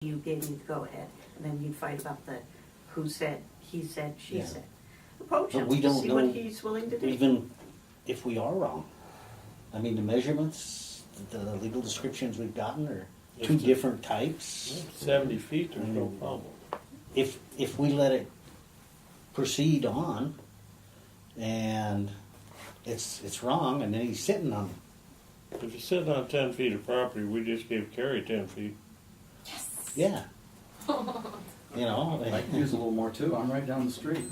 you gave me the go-ahead, and then you'd fight about the who said, he said, she Yeah. said. Approach But him, we don't see know what he's willing to do. even if we are wrong. I mean, the measurements, the legal descriptions we've gotten are two different types. 70 feet, there's no problem. If we let it proceed on and it's wrong, and then he's sitting on, If you're sitting on 10 feet of property, we just gave Carrie 10 feet. yeah. You know, I could use a little more too, I'm right down the street.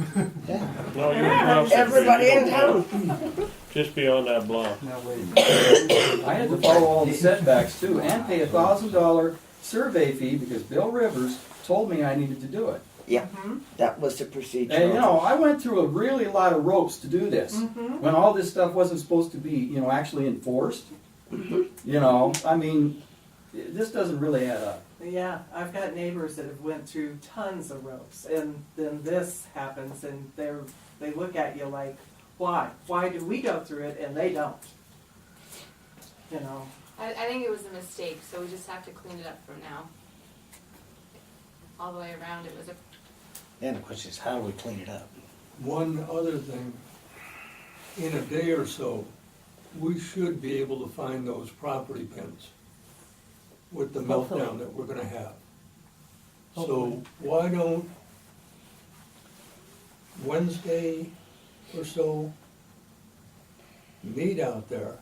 yeah. No, you're across the Everybody street. in town. Just beyond that block. Now, wait a minute. I had to follow all the setbacks too, and pay $1,000 survey fee because Bill Rivers told me I needed to do it. Yeah, that was the procedure. And you know, I went through a really lot of ropes to do this, when all this stuff wasn't supposed to be, you know, actually enforced. You know, I mean, this doesn't really add up. Yeah, I've got neighbors that have went through tons of ropes, and then this happens, and they look at you like, why? Why do we go through it and they don't? You know. I think it was a mistake, so we just have to clean it up from now. All the way around, it was a. And the question is, how do we clean it up? One other thing, in a day or so, we should be able to find those property pins with the Hopefully. meltdown that we're gonna have. Hopefully. So why don't Wednesday or so, meet out there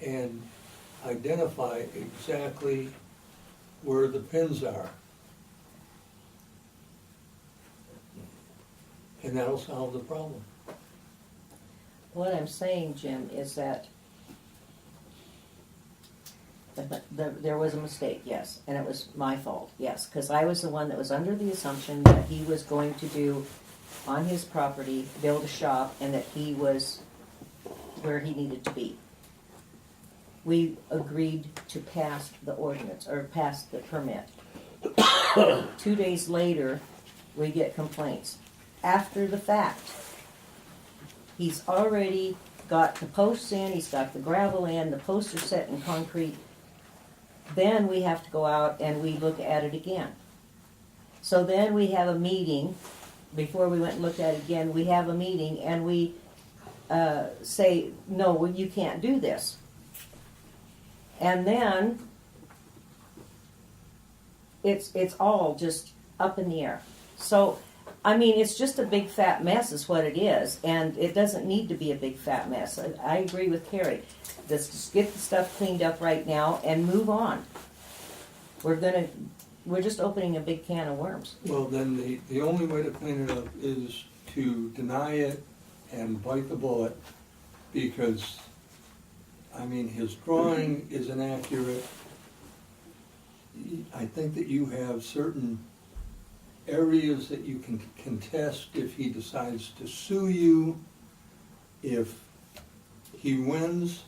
and identify exactly where the pins are. And that'll solve the problem. What I'm saying, Jim, is that there was a mistake, yes, and it was my fault, yes, because I was the one that was under the assumption that he was going to do on his property, build a shop, and that he was where he needed to be. We agreed to pass the ordinance, or pass the permit. 2 days later, we get complaints. After the fact, he's already got the posts in, he's got the gravel in, the posts are set in concrete. Then we have to go out and we look at it again. So then we have a meeting, before we went and looked at it again, we have a meeting and we say, no, well, you can't do this. And then it's all just up in the air. So, I mean, it's just a big fat mess is what it is, and it doesn't need to be a big fat mess. I agree with Carrie. Let's just get the stuff cleaned up right now and move on. We're just opening a big can of worms. Well, then the only way to clean it up is to deny it and bite the bullet, because, I mean, his drawing is inaccurate. I think that you have certain areas that you can contest if he decides to sue you. If he wins,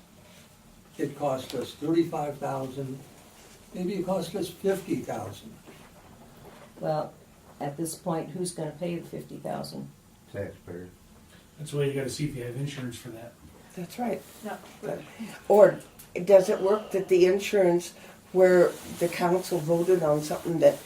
it cost us $35,000, maybe it cost us $50,000. Well, at this point, who's going to pay the $50,000? Taxpayer. That's why you gotta see if you have insurance for that. That's right. No, Or does it work that the insurance, where the council voted on something that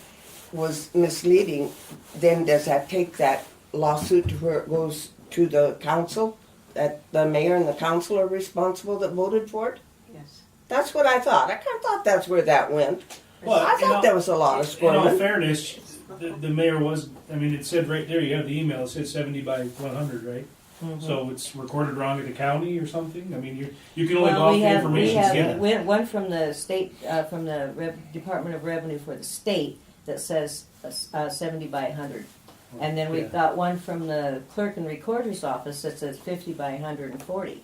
was misleading, then does that take that lawsuit to where it goes to the council? That the mayor and the council are responsible that voted for it? Yes. That's what I thought. I kind of thought that's where that went. Well, I thought there was a lot of In all squirming. fairness, the mayor was, I mean, it said right there, you have the email, it said 70 by 100, right? So it's recorded wrong at the county or something? I mean, you can only go off the information given. We have one from the state, from the Department of Revenue for the state that says 70 by 100. And then we've got one from the clerk and recorder's office that says 50 by 140.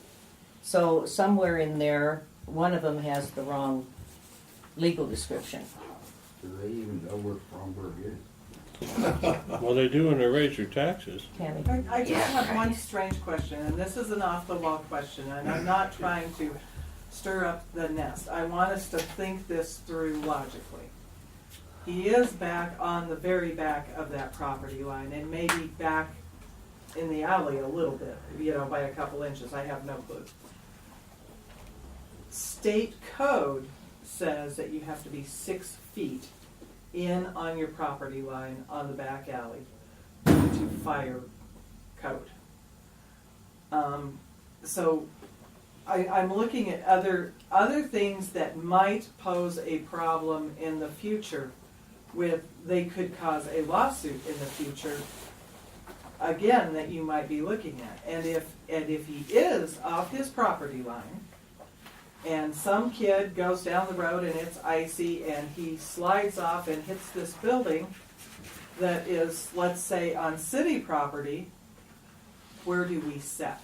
So somewhere in there, one of them has the wrong legal description. Do they even know where Fromberg is? Well, they do when they raise your taxes. Tammy? I just have one strange question, and this is an off-the-wall question, and I'm not trying to stir up the nest. I want us to think this through logically. He is back on the very back of that property line, and maybe back in the alley a little bit, you know, by a couple inches. I have no clue. State code says that you have to be 6 feet in on your property line on the back alley due to fire code. So I'm looking at other things that might pose a problem in the future with, they could cause a lawsuit in the future, again, that you might be looking at. And if he is off his property line, and some kid goes down the road and it's icy and he slides off and hits this building that is, let's say, on city property, where do we set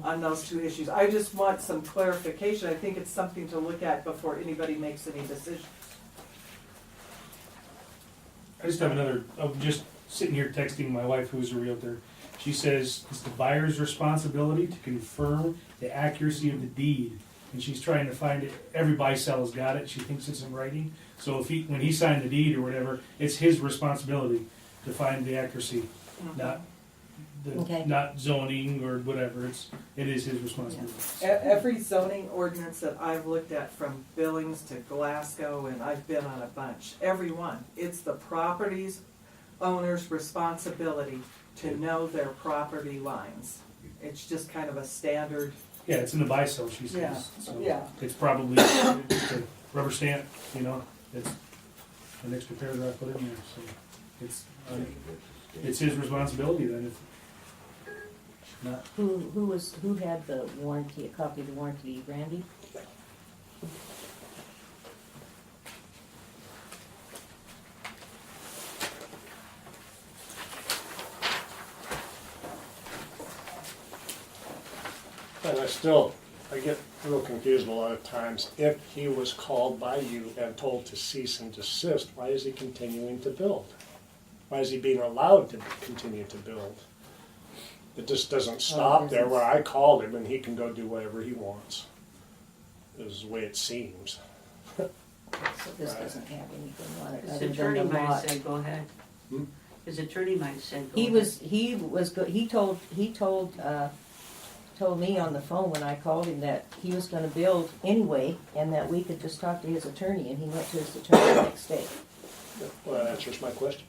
on those two issues? I just want some clarification. I think it's something to look at before anybody makes any decisions. I just have another, I'm just sitting here texting my wife, who's a realtor. She says it's the buyer's responsibility to confirm the accuracy of the deed. And she's trying to find it, every buy-sell has got it, she thinks it's in writing. So if he, when he signed the deed or whatever, it's his responsibility to find the accuracy, not Okay. not zoning or whatever, it is his responsibility. Every zoning ordinance that I've looked at, from Billings to Glasgow, and I've been on a bunch, every one, it's the property's owner's responsibility to know their property lines. It's just kind of a standard. Yeah, it's in the buy-sell, she Yeah, says. So yeah. it's probably it's a rubber stamp, you know, it's an extra paragraph put in there, so it's his responsibility then. If not, Who had the warranty, a copy of the warranty, Randy? And I get real confused a lot of times. If he was called by you and told to cease and desist, why is he continuing to build? Why is he being allowed to continue to build? It just doesn't stop there where I called him and he can go do whatever he wants. This is the way it seems. So this doesn't have anything on it His other than attorney the might have lot. said, go ahead. Hmm? His attorney might have said, go He told me on the phone when I called him that he was gonna build anyway, and that we could just talk to his attorney, and he went to his attorney the next day. Well, that answers my question.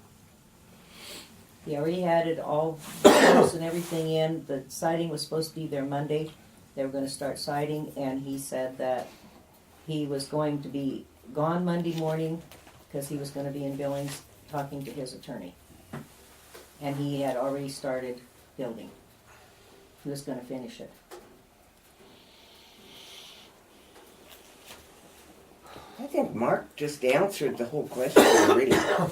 He already had it all close and everything in, the siding was supposed to be there Monday, they were gonna start siding, and he said that he was going to be gone Monday morning, because he was gonna be in Billings, talking to his attorney. And he had already started building. He was gonna finish it. I think Mark just answered the whole question, I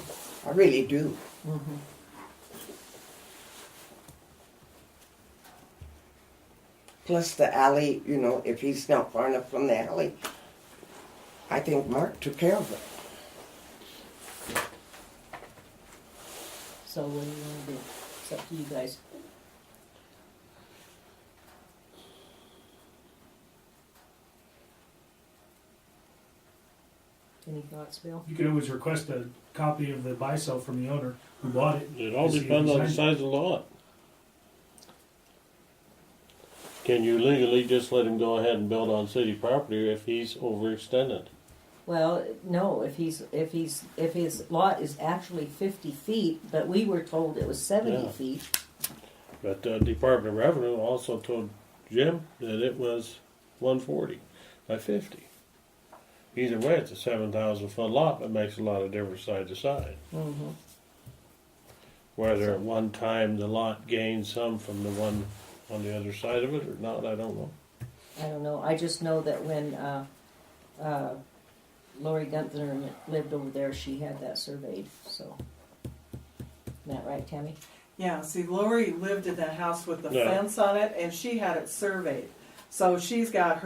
really do. Mm-hmm. Plus the alley, you know, if he's not far enough from the alley, I think Mark took care of it. So what do you wanna do? It's up to you guys. Any thoughts, Bill? you could always request a copy of the buy-sell from the owner who bought it. It all to see if depends he on the signed it. size of the lot. Can you legally just let him go ahead and build on city property if he's overextended? Well, no, if his lot is actually 50 feet, but we were told it was 70 Yeah. feet. But Department of Revenue also told Jim that it was 140 by 50. Either way, it's a 7,000-foot lot, but makes a lot of difference side to side. Mm-hmm. Whether at one time the lot gained some from the one on the other side of it or not, I don't know. I don't know. I just know that when Lori Gunther lived over there, she had that surveyed. So, isn't that right, Tammy? Yeah, see, Lori lived in that house with the Yeah. fence on it, and she had it surveyed. So she's got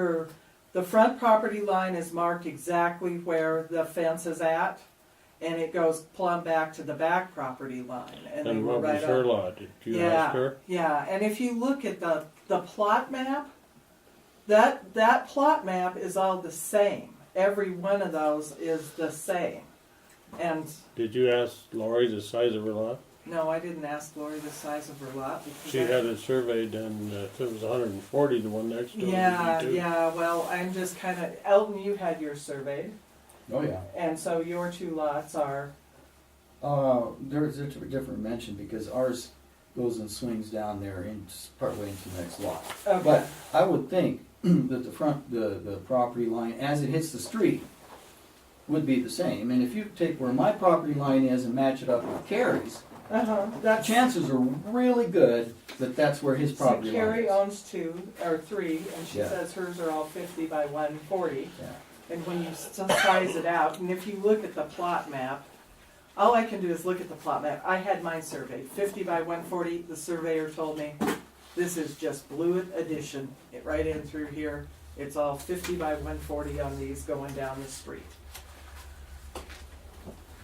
the front property line is marked exactly where the fence is at, and it goes plumb back to the back property line. And they And were what right was her up. lot? Did you Yeah, ask her? yeah, and if you look at the plot map, that plot map is all the same. Every one of those is the same. And Did you ask Lori the size of her lot? no, I didn't ask Lori the size of her lot because She had it surveyed, and if it was 140, the one next to it would be Yeah, too. yeah, well, I'm just kind of, Elton, you had yours surveyed. Oh, yeah. And so your two lots are, There's a different mention because ours goes and swings down there in partway into the next lot. okay, But I would think that the property line as it hits the street would be the same. And if you take where my property line is and match it up with Carrie's, that's. chances are really good that that's where his So property line Carrie is. owns 2 or 3, and she Yeah. says hers are all 50 by 140. Yeah. And when you size it out, and if you look at the plot map, all I can do is look at the plot map. I had mine surveyed, 50 by 140. The surveyor told me, this is just Blewett addition, it right in through here. It's all 50 by 140 on these going down the street.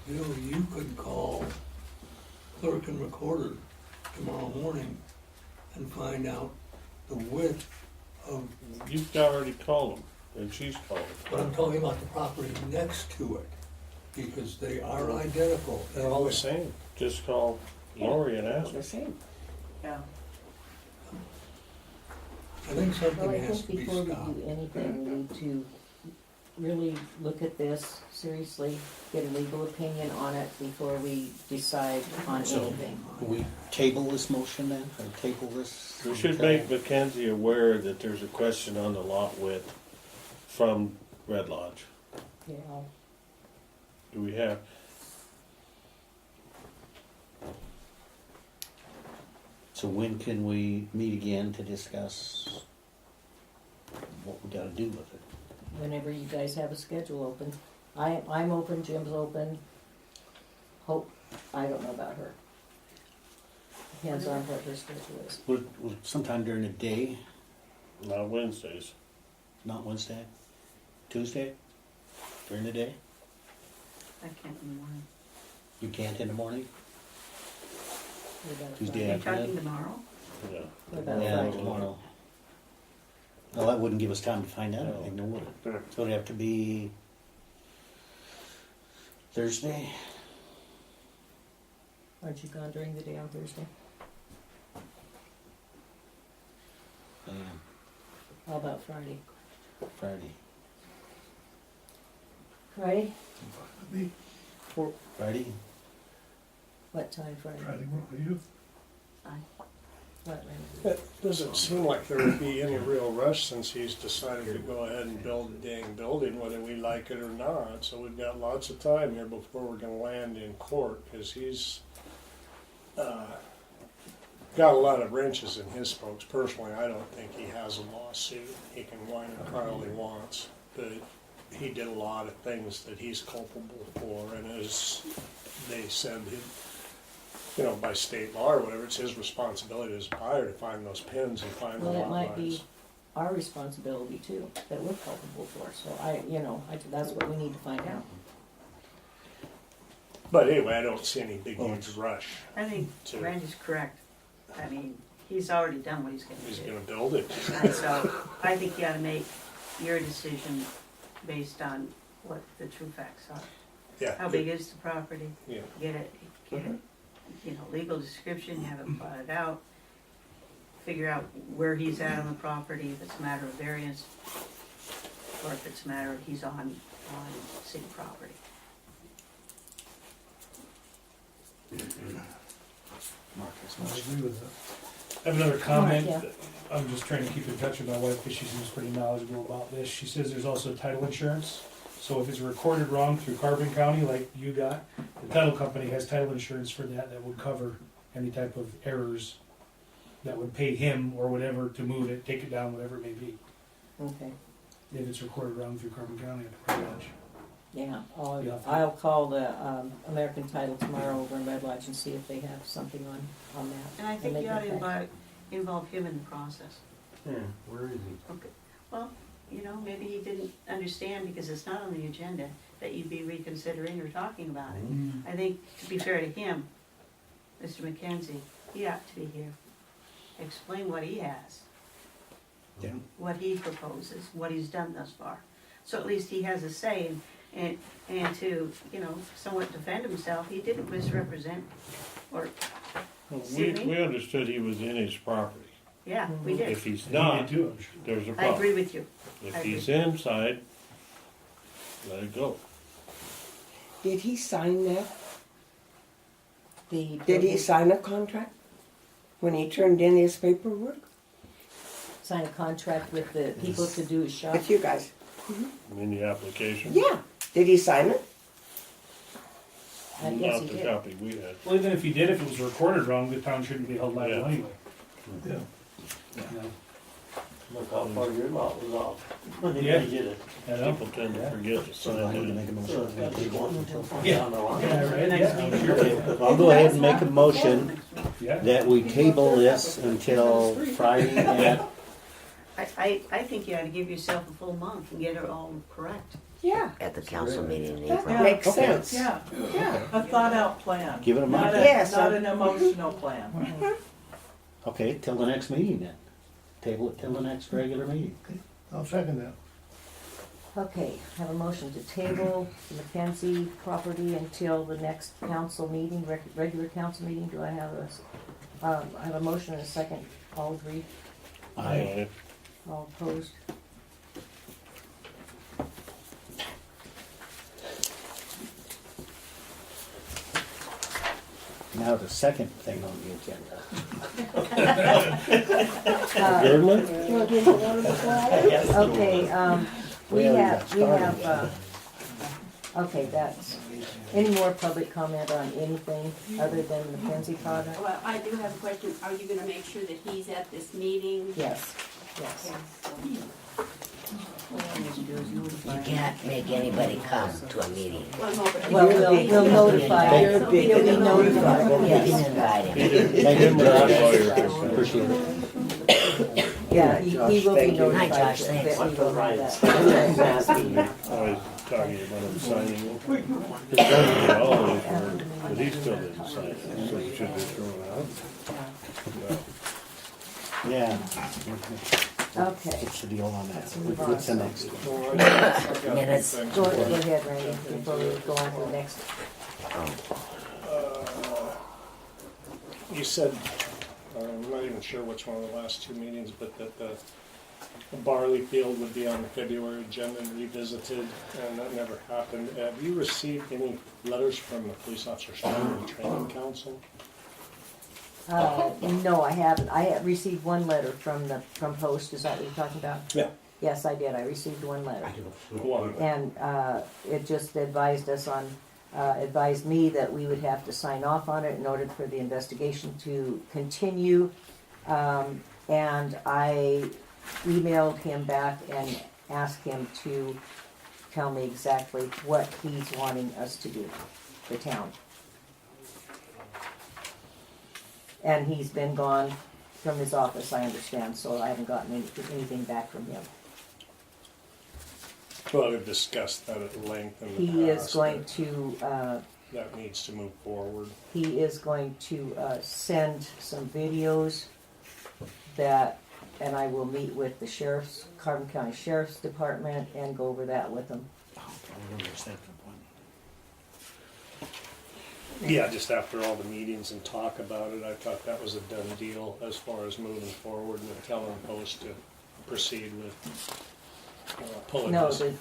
You know, you could call clerk and recorder tomorrow morning and find out the width of, You've already called them, and she's called but I'm talking about the property next to it, because they are identical. They're all the same. Just call Lori and ask The her. same. Yeah. I think Well, something I has think to be before we stopped. do anything, we need to really look at this seriously, get a legal opinion on it before we decide on So- anything. We table this motion then, or table this? We should until- make Mackenzie aware that there's a question on the lot width from Red Lodge. Yeah. Do we have? So when can we meet again to discuss what we gotta do with it? Whenever you guys have a schedule open. I'm open, Jim's open. Hope, I don't know about her. Depends on what her schedule is. Will sometime during the day, Not Wednesdays. not Wednesday, Tuesday, during the day? I can't in the morning. You can't in the morning? What about Tuesday Are you Friday? talking tomorrow? Yeah. What about Yeah, Friday? tomorrow. No, that wouldn't give us time to find out anything, no, would it? So it'd have to be Thursday? Aren't you gone during the day on Thursday? How about Friday? Friday. Friday? Friday? What time Friday? Fine. What, Randy? It doesn't seem like there would be any real rush since he's decided to go ahead and build a dang building, whether we like it or not. So we've got lots of time here before we're gonna land in court, because he's got a lot of wrenches in his spokes. Personally, I don't think he has a lawsuit. He can whine and cry all he wants, but he did a lot of things that he's culpable for, and as they said, you know, by state law or whatever, it's his responsibility as a buyer to find those pins and find the Well, it lot might be lines. our responsibility too, that we're culpable for, so that's what we need to find out. But anyway, I don't see any big Well, huge rush. I think To- Randy's correct. I mean, he's already done what he's gonna He's do. gonna build it. And so I think you ought to make your decision based on what the true facts are. Yeah. How big is the property? Yeah. Get it, legal description, have it plotted out. Figure out where he's at on the property, if it's a matter of variance, or if it's a matter of he's on city property. Marcus, I have another comment. Yeah. I'm just trying to keep in touch with my wife because she seems pretty knowledgeable about this. She says there's also title insurance. So if it's recorded wrong through Carbon County, like you got, the title company has title insurance for that would cover any type of errors that would pay him or whatever to move it, take it down, whatever it may be. Okay, If it's recorded wrong through Carbon County at the Red Lodge. yeah, Yeah. I'll call the American Title tomorrow over in Red Lodge and see if they have something on that. And I think make you ought it to effective. involve him in the process. Where is he? Okay, well, maybe he didn't understand because it's not on the agenda that you'd be reconsidering or talking about it. I think, to be fair to him, Mr. McKenzie, he ought to be here. Explain what he has, Yeah. what he proposes, what he's done thus far. So at least he has a say and to, somewhat defend himself, he didn't misrepresent or, We understood he was in his property. yeah, we did. If he's He not, did too, I'm sure. there's a I problem. agree with you. If I he's agree. inside, let it go. Did he sign that? The Did he sign a contract when he turned in his paperwork sign a contract with the people to do his shop? with you guys? In the application. Yeah. Did he sign it? I guess Not he the did. copy we had. Well, even if he did, if it was recorded wrong, the town shouldn't be held liable Yeah. anyway. Yeah. You know? Look how far your lot was off when they Yeah. did it. I know. People tend to forget to So I need to sign make a So motion. it's gotta be going until far Yeah. down the line. Yeah, right, yeah, I'm sure. Okay, I'll go ahead and make a motion Yeah. that we table this until Friday at, I think you ought to give yourself a full month and get it all correct. Yeah. At the council meeting in That April. Yeah. makes Okay. sense. Yeah, a thought out plan. give it a Not month. Yes, not I- an emotional plan. Okay, till the next meeting then. Table it till the next regular meeting. I'll second that. Okay, have a motion to table the Mackenzie property until the next council meeting, regular council meeting. Do I have I have a motion and a second. All agree? Aye. All opposed? Now the second thing on the agenda. Adjournment? Okay, we Well, have, we yeah, have, okay, that's, any more public comment on anything other than the Mackenzie product? Well, I do have a question. Are you gonna make sure that he's at this meeting? Yes, yes. You can't make anybody come to a meeting. Well, no, but- Well, we'll notify, You're he'll be notified, You've been yes. invited. Thank you, Josh. Appreciate it. Yeah, he will be Thank you. notified Hi, Josh, that thanks. we will have that. Always talking about him signing. His son did all of his work, but he still didn't sign it, so it should be thrown out. Well, Yeah. Okay, What's the deal on that? Let's move on. What's the next? Minutes. go ahead, Randy, before we go on to the next. You said, I'm not even sure which one of the last two meetings, but that the barley field would be on the February agenda and revisited, and that never happened. Have you received any letters from the Police Officer Standard and Training Council? No, I haven't. I have received one letter from Post, is that what you're talking about? Yeah. Yes, I did. I received one letter. One. And it just advised us on, advised me that we would have to sign off on it in order for the investigation to continue. And I emailed him back and asked him to tell me exactly what he's wanting us to do, the town. And he's been gone from his office, I understand, so I haven't gotten anything back from him. Well, we've discussed that at length in the past. He is going that to, That needs to move forward. he is going to send some videos that, and I will meet with the sheriff's, Carbon County Sheriff's Department and go over that with them. Yeah, just after all the meetings and talk about it, I thought that was a done deal as far as moving forward and telling Post to proceed with pulling No, this.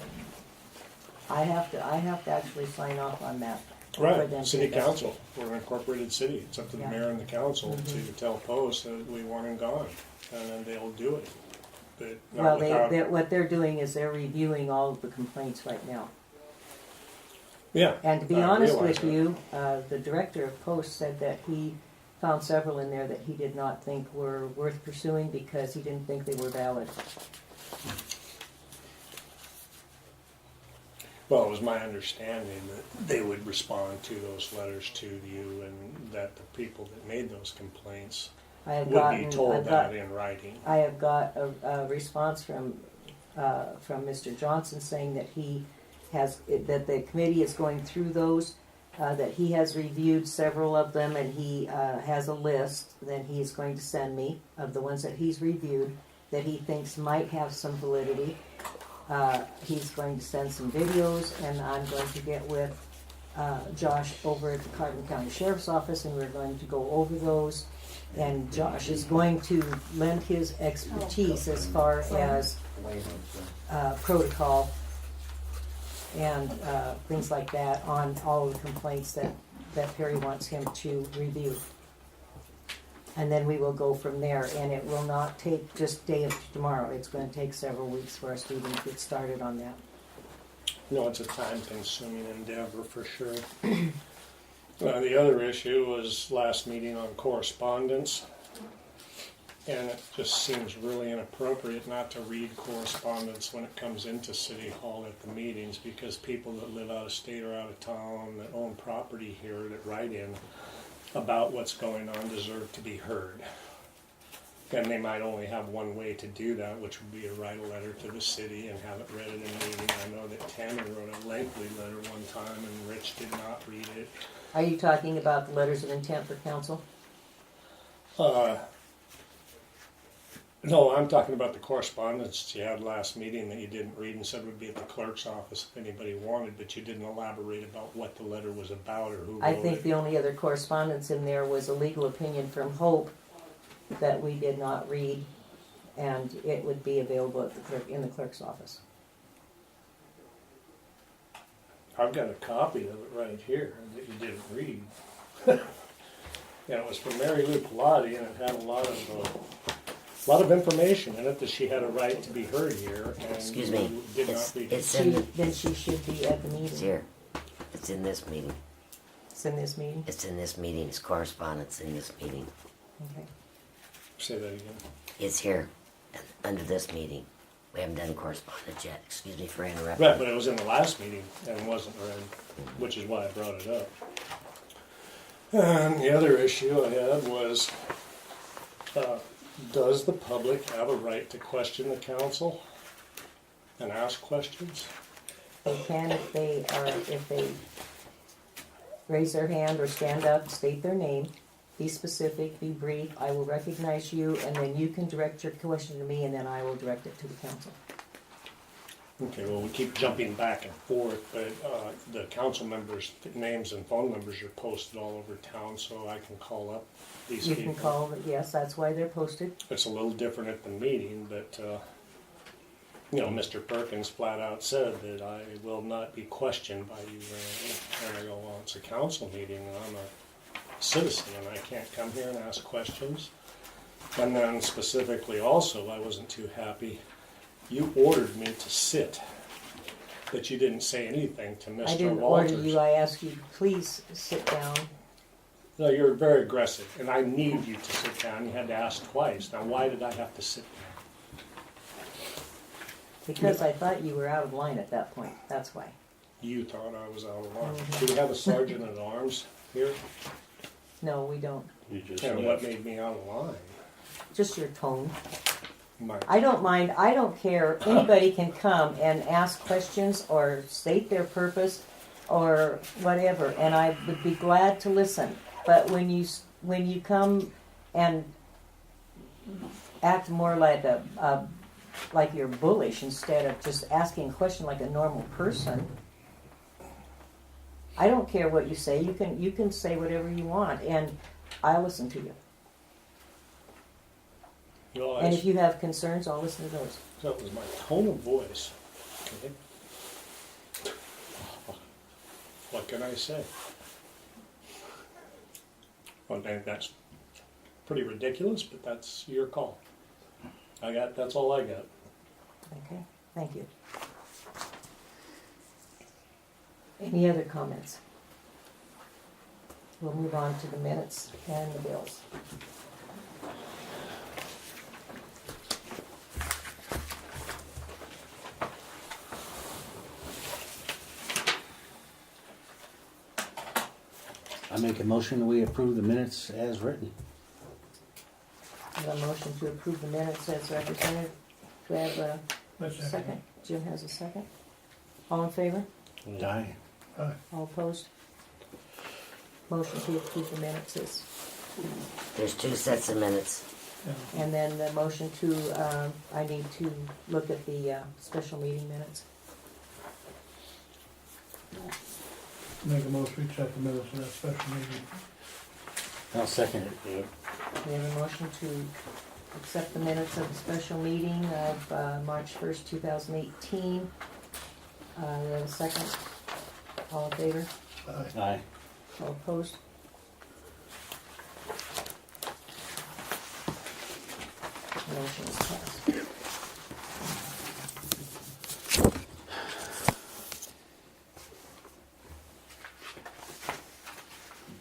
I have to actually sign off on that. for them Right, to city investigate. council, we're an incorporated city, it's up to the Yeah. mayor and the council to tell Post that we want him gone, and then they'll do it. But Well, not without, what they're doing is they're reviewing all of the complaints right now. yeah. And to be I honest realize with that. you, the director of Post said that he found several in there that he did not think were worth pursuing because he didn't think they were valid. Well, it was my understanding that they would respond to those letters to you and that the people that made those complaints I have would gotten, be told I've that got, in writing. I have got a response from Mr. Johnson saying that he has, that the committee is going through those, that he has reviewed several of them and he has a list that he is going to send me of the ones that he's reviewed that he thinks might have some validity. He's going to send some videos and I'm going to get with Josh over at the Carbon County Sheriff's Office and we're going to go over those. And Josh is going to lend his expertise as far as protocol and things like that on all of the complaints that Perry wants him to review. And then we will go from there, and it will not take just day of tomorrow. It's going to take several weeks for us to even get started on that. No, it's a time-consuming endeavor for sure. The other issue was last meeting on correspondence. And it just seems really inappropriate not to read correspondence when it comes into City Hall at the meetings, because people that live out of state or out of town that own property here that write in about what's going on deserve to be heard. And they might only have one way to do that, which would be to write a letter to the city and have it read in a meeting. I know that Tammy wrote a lengthy letter one time and Rich did not read it. Are you talking about the letters of intent for council? No, I'm talking about the correspondence you had last meeting that you didn't read and said would be at the clerk's office if anybody wanted, but you didn't elaborate about what the letter was about or who wrote I think it. the only other correspondence in there was a legal opinion from Hope that we did not read, and it would be available at the clerk, in the clerk's office. I've got a copy of it right here that you didn't read. And it was from Mary Lou Pilati, and it had a lot of information in it that she had a right to be heard here, and Excuse me. you did not read it. It's in. Then she should be at the It's meeting. here. It's in this meeting. It's in this meeting? It's in this meeting. It's correspondence in this meeting. Okay. Say that again. It's here, under this meeting. We haven't done correspondence yet. Excuse me for interrupting. Right, but it was in the last meeting and wasn't read, which is why I brought it up. And the other issue I had was, does the public have a right to question the council and ask questions? They can if they raise their hand or stand up, state their name, be specific, be brief. I will recognize you, and then you can direct your question to me, and then I will direct it to the council. Okay, well, we keep jumping back and forth, but the council members' names and phone numbers are posted all over town, so I can call up these You people. can call, yes, that's why they're posted. It's a little different at the meeting, but, Mr. Perkins flat out said that I will not be questioned by you, Randy. And I go, well, it's a council meeting, and I'm a citizen, and I can't come here and ask questions. And then specifically also, I wasn't too happy. You ordered me to sit, but you didn't say anything to Mr. Walters. I didn't order you, I asked you, please sit down. No, you're very aggressive, and I need you to sit down. You had to ask twice. Now, why did I have to sit down? Because I thought you were out of line at that point, that's why. You thought I was out of line. Mhm. Do we have a sergeant at arms here? No, we don't. You just And what left. made me out of line? Just your tone. My, I don't mind, I don't care. Anybody can come and ask questions or state their purpose or whatever, and I would be glad to listen. But when you come and act more like you're bullish instead of just asking a question like a normal person, I don't care what you say. You can say whatever you want, and I'll listen to you. no, And if you have concerns, I'll listen to those. that was my tone of voice. Okay. What can I say? Well, that's pretty ridiculous, but that's your call. That's all I got. Okay, thank you. Any other comments? We'll move on to the minutes and the bills. I make a motion that we approve the minutes as written. I have a motion to approve the minutes as represented. Do I have a second? Jim has a second. All in favor? Aye. All opposed? Motion to approve the minutes is, There's 2 sets of minutes. and then the motion to, I need to look at the special meeting minutes. Make a motion to accept the minutes of that special meeting. I'll second it. We have a motion to accept the minutes of the special meeting of March 1st, 2018. Then a second. All in favor? Aye. All opposed? Motion is passed.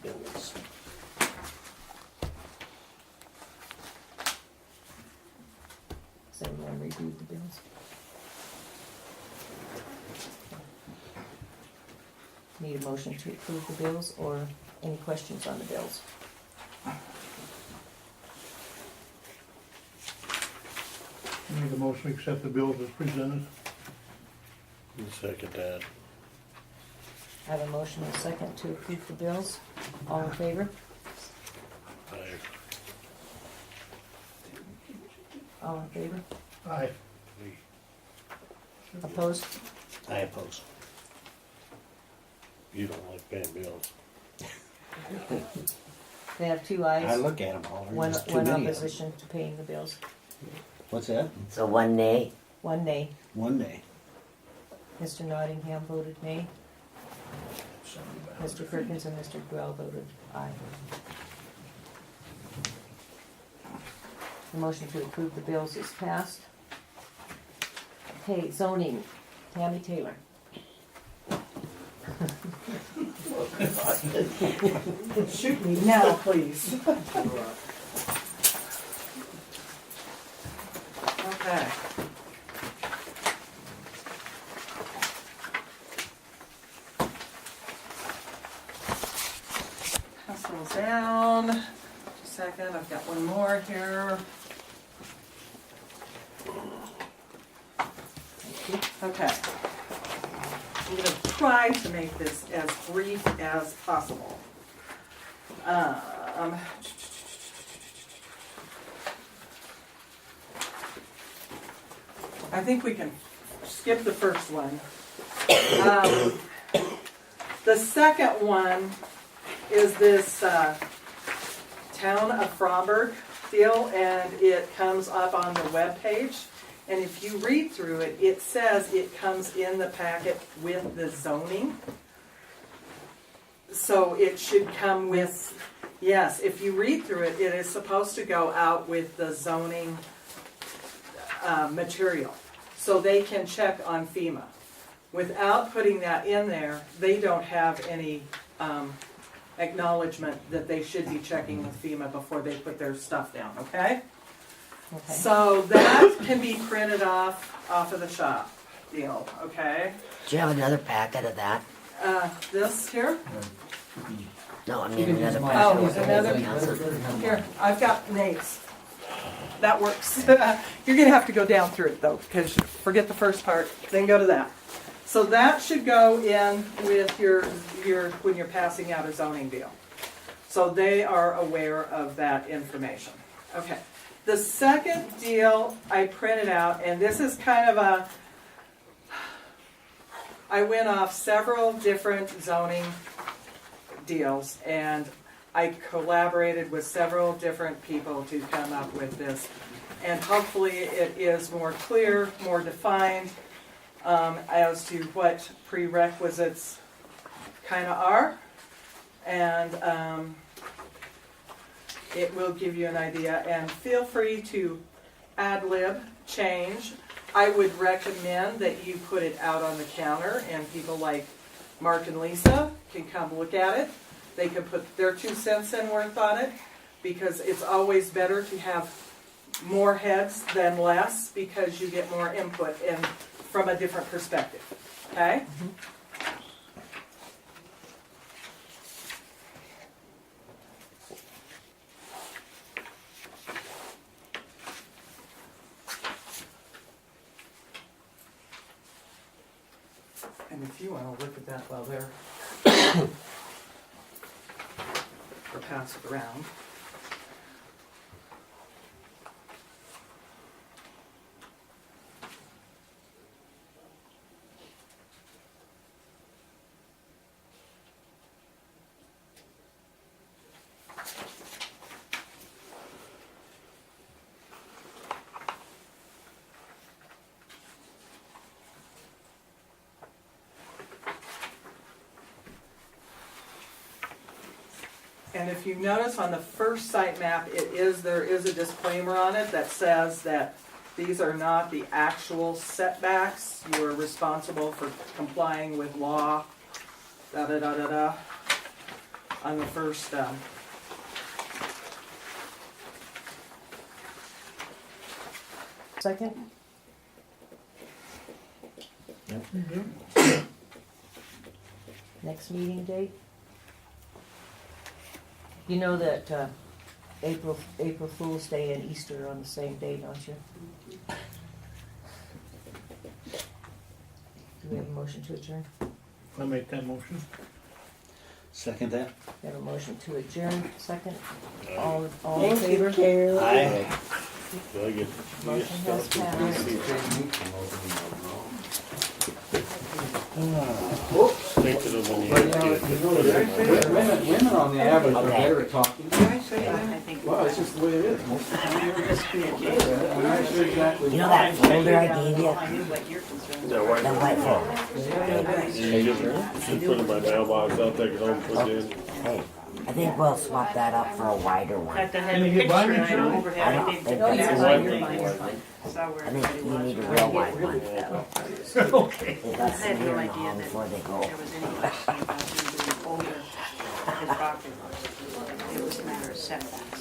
Bills. Does everyone review the bills? Need a motion to approve the bills or any questions on the bills? Make a motion to accept the bills as presented. Second that. I have a motion and a second to approve the bills. All in favor? Aye. All in favor? Aye. Opposed? I oppose. You don't like paying bills. They have two I ayes, look at them all. There's one just too one many of them. opposition to paying the bills, What's that? So one nay. one nay. One day. Mr. Nottingham voted nay. Mr. Perkins and Mr. Grell voted aye. The motion to approve the bills is passed. Okay, zoning, Tammy Taylor. Shoot me now, please. Okay. Pass those down. Just a second, I've got one more here. Okay. I'm gonna try to make this as brief as possible. I think we can skip the first one. The second one is this Town of Fromberg deal, and it comes up on the webpage. And if you read through it, it says it comes in the packet with the zoning. So it should come with, yes, if you read through it, it is supposed to go out with the zoning material. So they can check on FEMA. Without putting that in there, they don't have any acknowledgement that they should be checking with FEMA before they put their stuff down, okay? Okay. So that can be printed off of the shop deal, okay? Do you have another packet of that? This here? No, I mean another Oh, packet. another, here, I've got names. That works. You're gonna have to go down through it though, because forget the first part, then go to that. So that should go in with your, when you're passing out a zoning deal. So they are aware of that information. Okay. The second deal I printed out, and this is kind of I went off several different zoning deals, and I collaborated with several different people to come up with this. And hopefully it is more clear, more defined as to what prerequisites kind of are. And it will give you an idea, and feel free to ad-lib, change. I would recommend that you put it out on the counter, and people like Mark and Lisa can come look at it. They can put their 2 cents in worth on it, because it's always better to have more heads than less, because you get more input and from a different perspective, okay? And if you want to look at that while they're or pass it around. And if you notice on the first site map, there is a disclaimer on it that says that these are not the actual setbacks. You are responsible for complying with law, da-da-da-da-da, on the first, Second? Yep. Next meeting date? You know that April Fool's Day and Easter are on the same day, don't you? Do we have a motion to adjourn? I make that motion. Second that? We have a motion to adjourn, second. All in Thank you, favor? Carol. Aye. Do I get? Motion has passed. Think of them when you But, get it. women on the average are better at talking. I think. Well, it's just the way it is. Most of the time, you're just Communication. I'm not sure exactly. You know that folder I gave you? I knew what your concerns Yeah, were. white The white folder. You put it in my mailbox, I'll take it home, put it in. Hey, I think we'll swap that up for a wider In one. fact, I had Can a you get picture mine, and I Shirley? overhead, I I don't didn't. think that's that's why a you're white fine. one. Saw where I think everybody you was. need a I real get white really one. fed up. Okay. They I got some had here no in the idea hall that before they there go. was any question about him being older of his property. It was a matter of setbacks.